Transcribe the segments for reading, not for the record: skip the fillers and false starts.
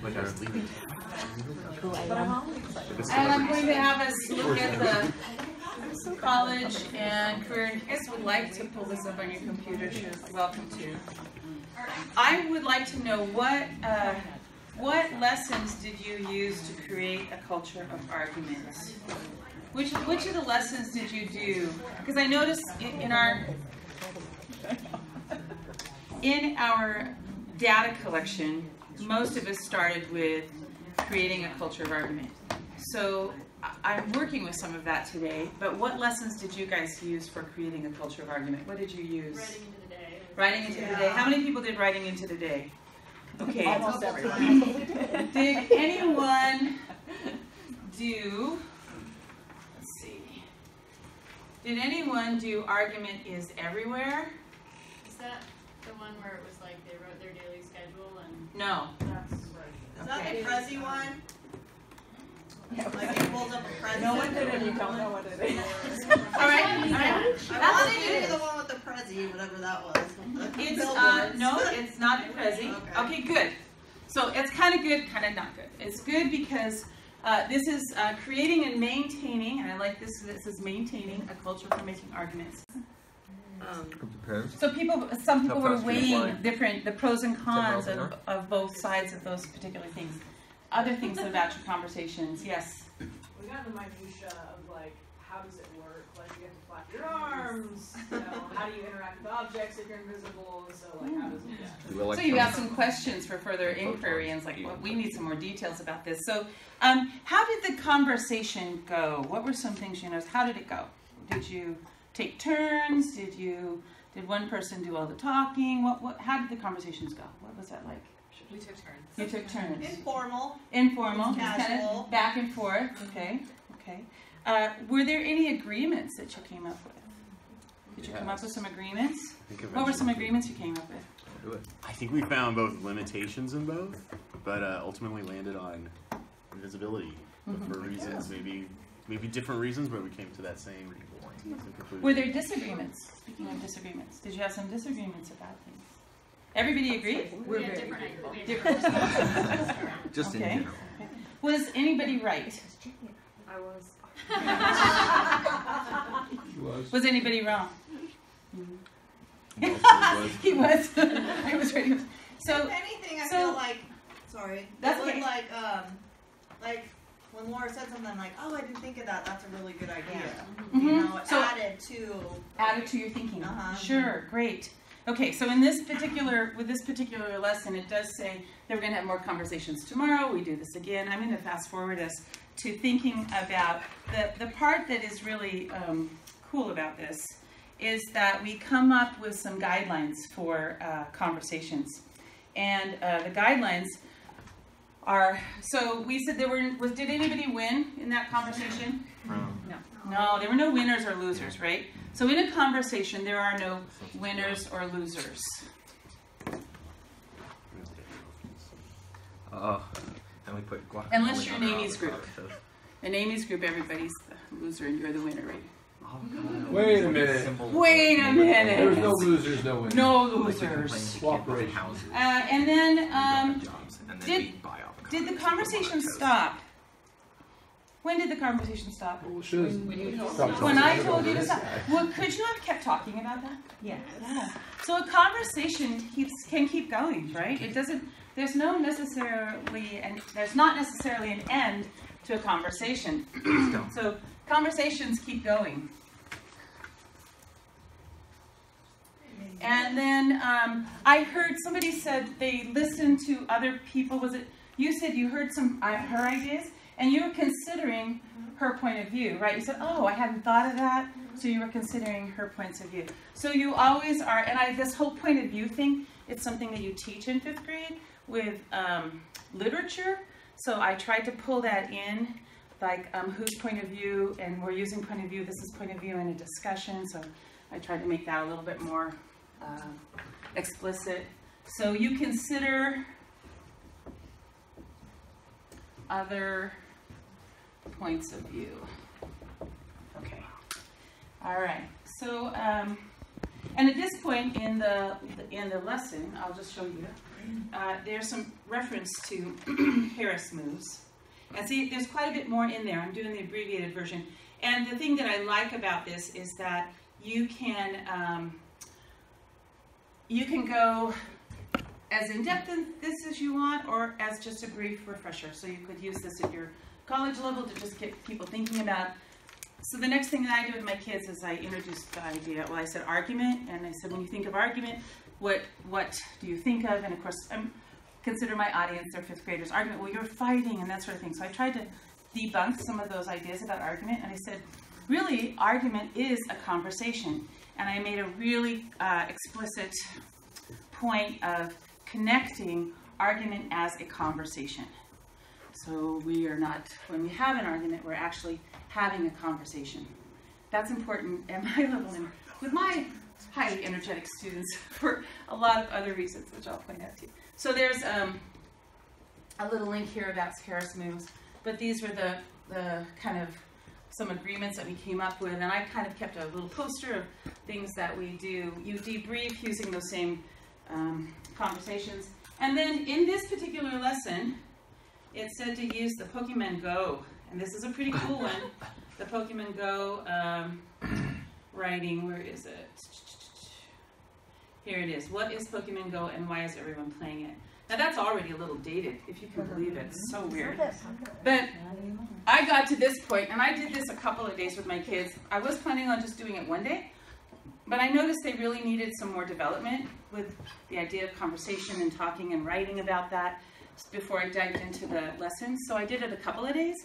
And I'm going to have us look at the college and career. If you guys would like to pull this up on your computer, you're welcome to. I would like to know what lessons did you use to create a culture of arguments? Which of the lessons did you do? Because I noticed in our data collection, most of us started with creating a culture of argument. So I'm working with some of that today, but what lessons did you guys use for creating a culture of argument? What did you use? Writing into the day. Writing into the day. How many people did writing into the day? Okay. Almost everyone. Did anyone do, let's see, did anyone do argument is everywhere? Is that the one where it was like they wrote their daily schedule and No. Is that the Prezi one? Like it pulls up a Prezi. No one did it, you don't know what it is. All right. I wanted you to do the one with the Prezi, whatever that was. It's no, it's not the Prezi. Okay, good. So it's kind of good, kind of not good. It's good because this is creating and maintaining, and I like this. This is maintaining a culture for making arguments. So some people were weighing the pros and cons of both sides of those particular things. Other things about your conversations, yes. We got the minutia of like, how does it work? Like you have to flap your arms, you know, how do you interact with objects if you're invisible? So like, how does it? Yeah. So you have some questions for further inquiry, and it's like, well, we need some more details about this. So, how did the conversation go? What were some things you noticed? How did it go? Did you take turns? Did one person do all the talking? How did the conversations go? What was that like? we took turns. You took turns. Informal. Informal. Casual. Kind of back and forth. Okay. Okay. Were there any agreements that you came up with? Did you come up with some agreements? What were some agreements you came up with? I think we found both limitations in both, but ultimately landed on invisibility for reasons, maybe different reasons, but we came to that same conclusion. Were there disagreements? Speaking of disagreements, did you have some disagreements about things? Everybody agree? We had different ideas. Different. Just in general. Okay. Was anybody right? I was. Was anybody wrong? Was. He was. I was ready. So, If anything, I feel like, sorry, That's it was okay. like when Laura said something like, "Oh, I didn't think of that. That's a really good idea." Mhm. You know, it So- added to your thinking. Uh-huh. Sure, great. Okay, so with this particular lesson, it does say that we're going to have more conversations tomorrow. We do this again. I'm going to fast forward us to thinking about the part that is really cool about this is that we come up with some guidelines for conversations. And the guidelines are, so we said did anybody win in that conversation? No, there were no winners or losers, right? So in a conversation, there are no winners or losers. And we put guacamole. Unless you're on an top Amy's of group. it. In Amy's group, everybody's the loser and you're the winner, right? Wait a minute. Wait a minute. There's no losers, no winners. No Like we losers. complain to Cooperation. get houses, And then, we don't have jobs, and then did- we buy avocados. did the conversation stop? When did the conversation stop? When I told you to stop. Well, could you have kept talking about that? Yeah. Yeah. So a conversation can keep going, right? It doesn't. There's not necessarily an end to a conversation. So conversations keep going. And then I heard somebody said they listened to other people. Was it you said you heard her ideas? And you were considering her point of view, right? You said, oh, I hadn't thought of that. So you were considering her points of view. So you always are, and this whole point of view thing, it's something that you teach in 5th grade with literature. So I tried to pull that in, like whose point of view, and we're using point of view, this is point of view in a discussion. So I tried to make that a little bit more explicit. So you consider other points of view. Okay. All right. So, and at this point in the lesson, I'll just show you. There's some reference to Harris moves. And see, there's quite a bit more in there. I'm doing the abbreviated version. And the thing that I like about this is that you can go as in-depth in this as you want, or as just a brief refresher. So you could use this at your college level to just get people thinking about. So the next thing that I do with my kids is I introduced the idea. Well, I said argument, and I said, when you think of argument, what do you think of? And of course, consider my audience, they're fifth graders. Argument, well, you're fighting and that sort of thing. So I tried to debunk some of those ideas about argument, and I said, really, argument is a conversation. And I made a really explicit point of connecting argument as a conversation. So we are not, when we have an argument, we're actually having a conversation. That's important at my level and with my highly energetic students for a lot of other reasons, which I'll point out to you. So there's a little link here about Harris moves, but these were the kind of some agreements that we came up with, and I kind of kept a little poster of things that we do. You debrief using those same conversations. And then in this particular lesson, it said to use the Pokemon Go, and this is a pretty cool one. The Pokemon Go writing, where is it? Here it is. What is Pokemon Go and why is everyone playing it? Now that's already a little dated, if you can believe it. It's so weird. But I got to this point, and I did this a couple of days with my kids. I was planning on just doing it one day, but I noticed they really needed some more development with the idea of conversation and talking and writing about that before I dived into the lessons. So I did it a couple of days.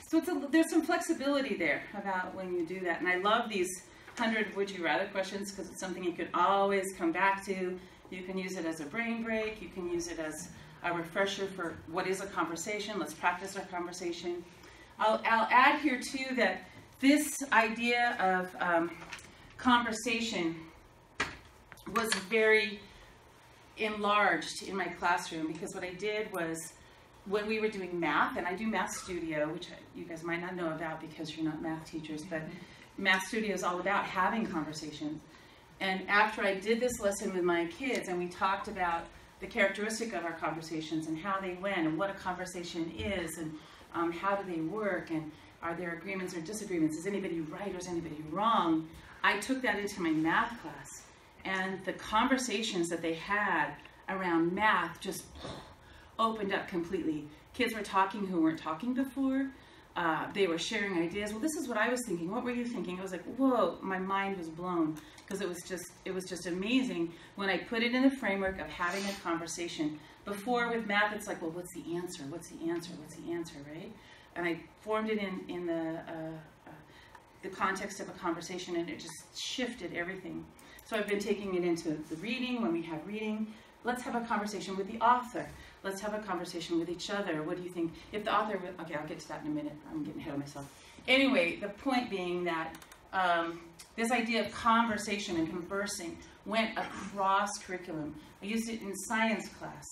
So there's some flexibility there about when you do that. And I love these 100 would you rather questions because it's something you can always come back to. You can use it as a brain break. You can use it as a refresher for what is a conversation. Let's practice our conversation. I'll add here too that this idea of conversation was very enlarged in my classroom, because what I did was when we were doing math, and I do Math Studio, which you guys might not know about because you're not math teachers, but Math Studio is all about having conversations. And after I did this lesson with my kids and we talked about the characteristic of our conversations and how they went and what a conversation is and how do they work and are there agreements or disagreements, is anybody right or is anybody wrong, I took that into my math class. And the conversations that they had around math just opened up completely. Kids were talking who weren't talking before. They were sharing ideas. Well, this is what I was thinking. What were you thinking? I was like, whoa, my mind was blown, because it was just amazing when I put it in the framework of having a conversation. Before with math, it's like, well, what's the answer? What's the answer? What's the answer, right? And I formed it in the context of a conversation, and it just shifted everything. So I've been taking it into the reading. When we have reading, let's have a conversation with the author. Let's have a conversation with each other. What do you think? If the author, okay, I'll get to that in a minute. I'm getting ahead of myself. Anyway, the point being that this idea of conversation and conversing went across curriculum. I used it in science class.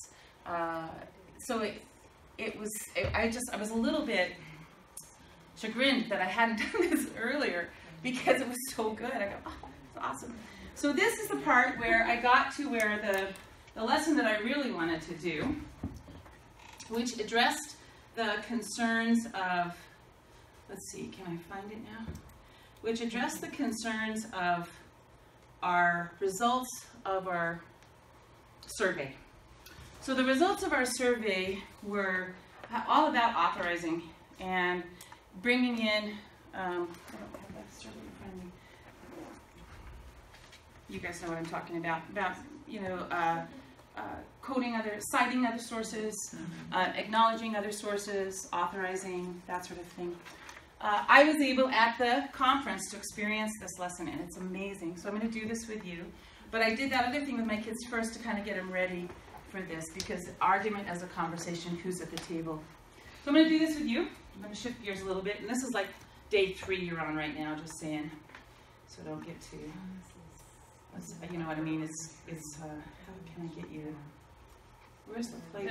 So I was a little bit chagrined that I hadn't done this earlier because it was so good. I go, oh, it's awesome. So this is the part where I got to where the lesson that I really wanted to do, which addressed the concerns of, let's see, can I find it now? Which addressed the concerns of our results of our survey. So the results of our survey were all about authorizing and bringing in, I don't have that survey in front of me. You guys know what I'm talking about you know, citing other sources, acknowledging other sources, authorizing, that sort of thing. I was able at the conference to experience this lesson, and it's amazing. So I'm going to do this with you. But I did that other thing with my kids first to kind of get them ready for this, because argument as a conversation, who's at the table. So I'm going to do this with you. I'm going to shift gears a little bit. And this is like day 3 you're on right now, just saying. So don't get too, you know what I mean? How can I get you? Where's the plate?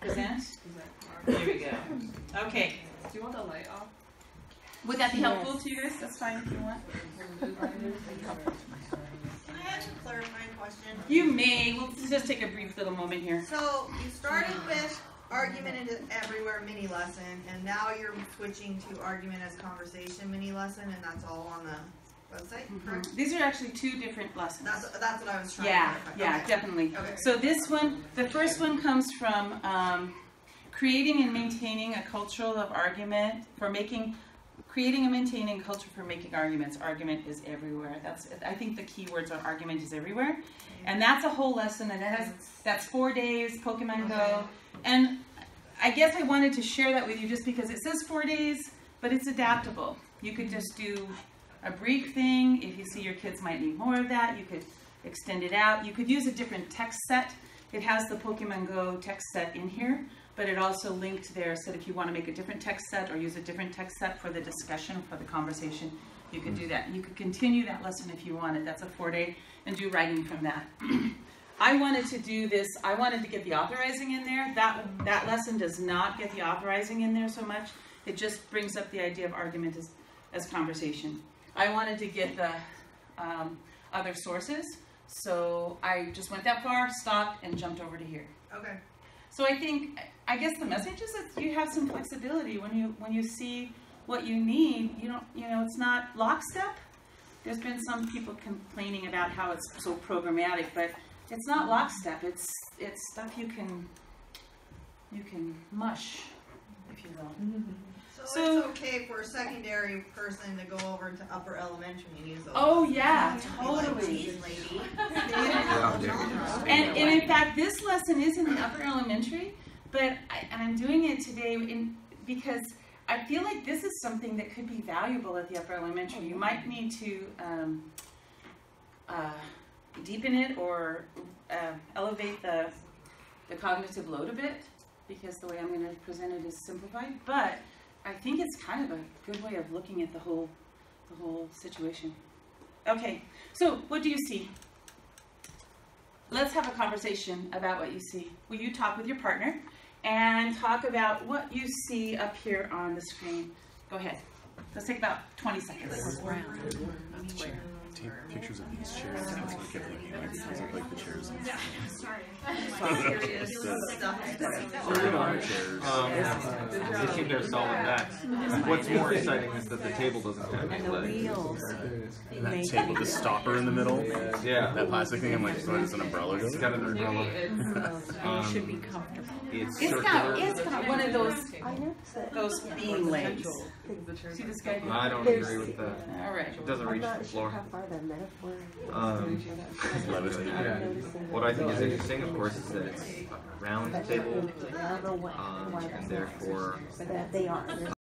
Present? There we go. Okay. Do you want the light off? Would that be helpful to you guys? That's fine if you want. ask a clarifying question? You may, we'll just take a brief little moment here. So you started with argument into everywhere mini lesson, and now you're switching to argument as conversation mini lesson, and that's all on the website, correct? These are actually two different lessons. That's what I was trying Yeah, to clarify. yeah, Okay. definitely. Okay. So this one, the first one comes from creating and maintaining a culture of argument creating and maintaining a culture for making arguments. Argument is everywhere. I think the key words are argument is everywhere. And that's a whole lesson, and that's 4 days, Pokemon Go. And I guess I wanted to share that with you just because it says 4 days, but it's adaptable. You could just do a brief thing. If you see your kids might need more of that, you could extend it out. You could use a different text set. It has the Pokemon Go text set in here, but it also linked there, so if you want to make a different text set or use a different text set for the discussion, for the conversation, you could do that. You could continue that lesson if you wanted. That's a 4-day, and do writing from that. I wanted to do this, I wanted to get the authorizing in there. That lesson does not get the authorizing in there so much. It just brings up the idea of argument as conversation. I wanted to get the other sources, so I just went that far, stopped, and jumped over to here. Okay. So I guess the message is that you have some flexibility when you see what you need. It's not lockstep. There's been some people complaining about how it's so programmatic, but it's not lockstep. It's stuff you can mush, if you will. So it's okay for a secondary person to go over to upper elementary and use those. Oh yeah, Be like, totally. "Geez, lady." And in fact, this lesson is in the upper elementary, but I'm doing it today because I feel like this is something that could be valuable at the upper elementary. You might need to deepen it or elevate the cognitive load a bit, because the way I'm going to present it is simplified. But I think it's kind of a good way of looking at the whole situation. Okay, so what do you see? Let's have a conversation about what you see. Will you talk with your partner and talk about what you see up here on the screen? Go ahead. Let's take about 20 seconds. Take pictures of these chairs. That's what I kept looking at. These look like the chairs. Yeah, sorry. Serious stuff. They seem to have solved that. What's more exciting is that the table doesn't have any legs. That table, the stopper in the middle, Yeah. that plastic thing, I'm like, so does an umbrella go It's there? got an umbrella. You should be comfortable. It's It's circular. got one of I noticed that. those beam legs. See this guy? I don't agree with that. All right. It doesn't I'm reach not the sure floor. how far the metaphor Levitate. I'm What I think is interesting, of course, is that it's a round table, I don't know why and therefore but that they are.